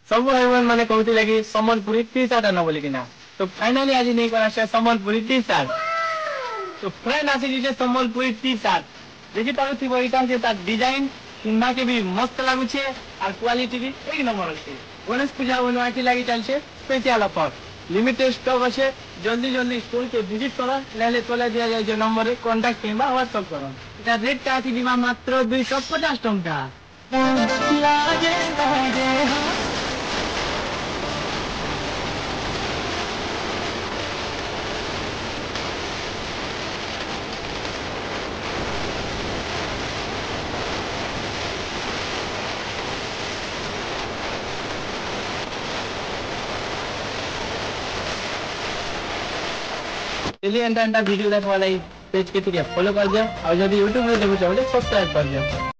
सब भाई बहन मैंने कहते लगी सम्बलपुरी टी शर्ट आना बोली कि ना तो फाइनली आज नहीं करा सम्बलपुरी टी शर्ट तो फ्रेंड आसी जे सम्बलपुरी टी शर्ट देखि तार थी वही काम जे तार डिजाइन किन्ना के भी मस्त लागु छे और क्वालिटी भी एक नंबर अछि। गणेश पूजा बनवाटी लागि चल छे स्पेशल ऑफर लिमिटेड स्टॉक अछि जल्दी जल्दी स्टोर के विजिट करा लेले तोला दिया जाय जो नंबर रे कांटेक्ट केबा व्हाट्सएप करो एटा रेट का थी दिमा मात्र 250 टका लागे लागे चलिए एंटा वीडियो देखने वाला पेज के फॉलो कर दिया और यदि यूट्यूब में देखो सब्सक्राइब कर दिया।